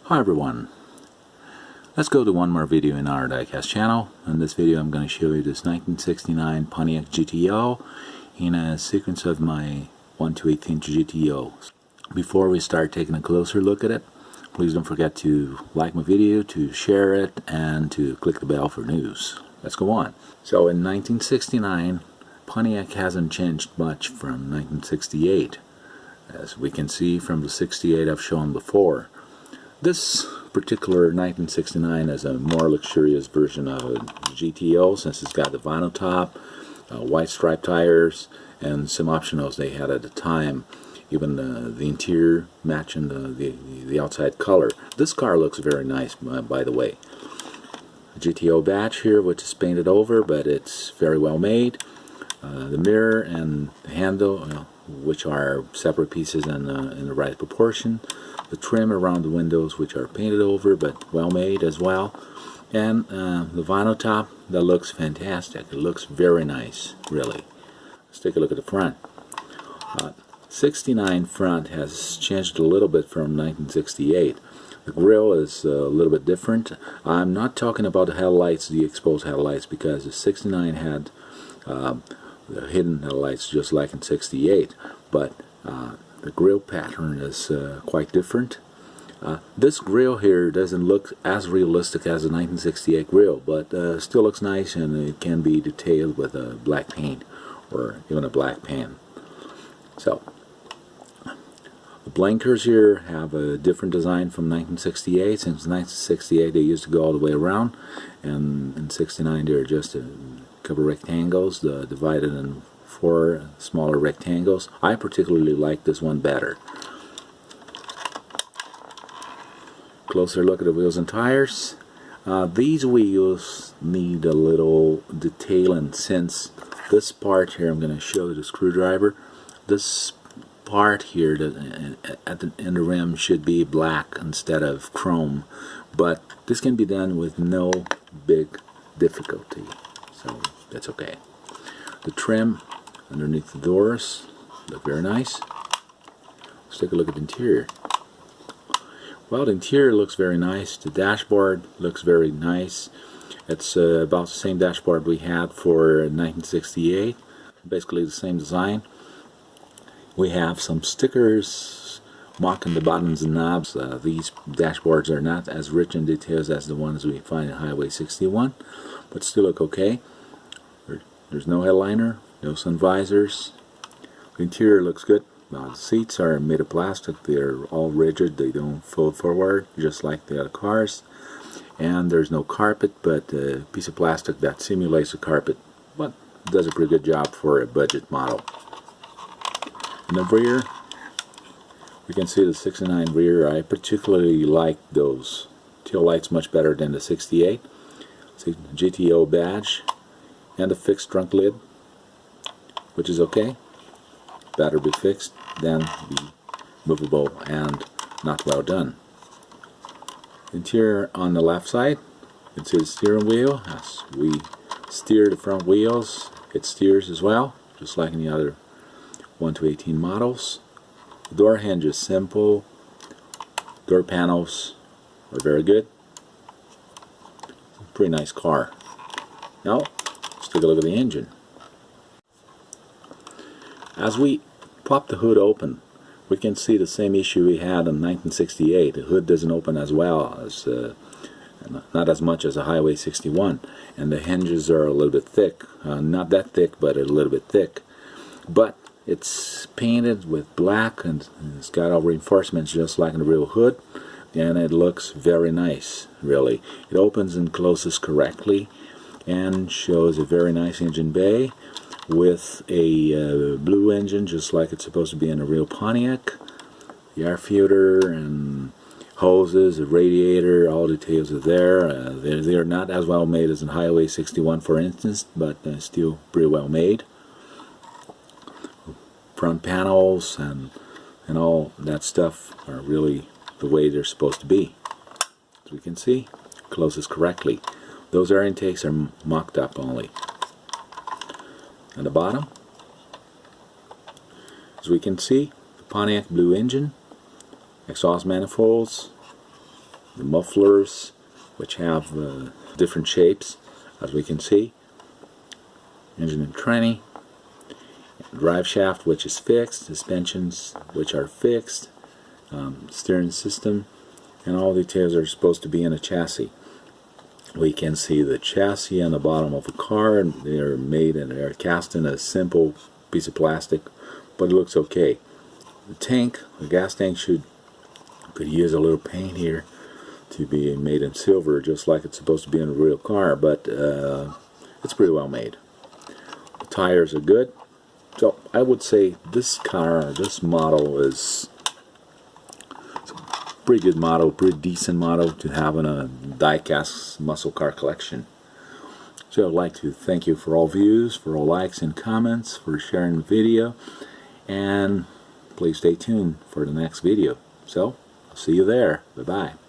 Hi everyone, let's go to one more video in our Diecast channel. In this video I'm going to show you this 1969 Pontiac GTO in a sequence of my 1/8" GTOs. Before we start taking a closer look at it, please don't forget to like my video, to share it, and to click the bell for news. Let's go on. So in 1969, Pontiac hasn't changed much from 1968, as we can see from the 68 I've shown before. This particular 1969 is a more luxurious version of a GTO, since it's got the vinyl top, white striped tires, and some optionals they had at the time. Even the interior matching the outside color. This car looks very nice, by the way. A GTO badge here, which is painted over, but it's very well made. The mirror and the handle, which are separate pieces in the right proportion. The trim around the windows, which are painted over but well made as well. And the vinyl top, that looks fantastic. It looks very nice, really. Let's take a look at the front. 69 front has changed a little bit from 1968. The grille is a little bit different. I'm not talking about the headlights, the exposed headlights, because the 69 had the hidden headlights just like in 68, but the grille pattern is quite different. This grille here doesn't look as realistic as the 1968 grille, but still looks nice, and it can be detailed with a black paint or even a black pen. So the blinkers here have a different design from 1968. Since 1968 they used to go all the way around, and in 69 they're just a couple rectangles divided in 4 smaller rectangles. I particularly like this one better. Closer look at the wheels and tires. These wheels need a little detailing, since this part here, I'm going to show you the screwdriver. This part here in the rim should be black instead of chrome, but this can be done with no big difficulty, so that's okay. The trim underneath the doors look very nice. Let's take a look at the interior. Well, the interior looks very nice. The dashboard looks very nice. It's about the same dashboard we had for 1968, basically the same design. We have some stickers marking the buttons and knobs. These dashboards are not as rich in details as the ones we find in Highway 61, but still look okay. There's no headliner, no sun visors. The interior looks good. The seats are made of plastic. They're all rigid. They don't fold forward, just like the other cars. And there's no carpet, but a piece of plastic that simulates a carpet, but does a pretty good job for a budget model. In the rear, we can see the 69 rear. I particularly like those tail lights much better than the 68. See the GTO badge and the fixed trunk lid, which is okay. Better be fixed than be movable and not well done. Interior on the left side, you can see the steering wheel. As we steer the front wheels, it steers as well, just like in the other 1/18 models. The door hinge is simple. Door panels are very good. Pretty nice car. Now, let's take a look at the engine. As we pop the hood open, we can see the same issue we had in 1968. The hood doesn't open as well as, not as much as a Highway 61, and the hinges are a little bit thick. Not that thick, but a little bit thick. But it's painted with black, and it's got all reinforcements just like in the real hood, and it looks very nice, really. It opens and closes correctly and shows a very nice engine bay with a blue engine, just like it's supposed to be in a real Pontiac. The air filter and hoses, the radiator, all details are there. They're not as well made as in Highway 61, for instance, but still pretty well made. Front panels and all that stuff are really the way they're supposed to be. As we can see, closes correctly. Those air intakes are mocked up only. At the bottom, as we can see, the Pontiac blue engine, exhaust manifolds, the mufflers, which have different shapes, as we can see. Engine and tranny. Drive shaft, which is fixed. Suspensions, which are fixed. Steering system. And all details are supposed to be in a chassis. We can see the chassis on the bottom of a car, and they're made and they're cast in a simple piece of plastic, but it looks okay. The tank, the gas tank, could use a little paint here to be made in silver, just like it's supposed to be in a real car, but it's pretty well made. The tires are good, so I would say this car, this model is a pretty good model, pretty decent model to have in a Diecast muscle car collection. So I'd like to thank you for all views, for all likes and comments, for sharing the video, and please stay tuned for the next video. So, I'll see you there. Bye-bye.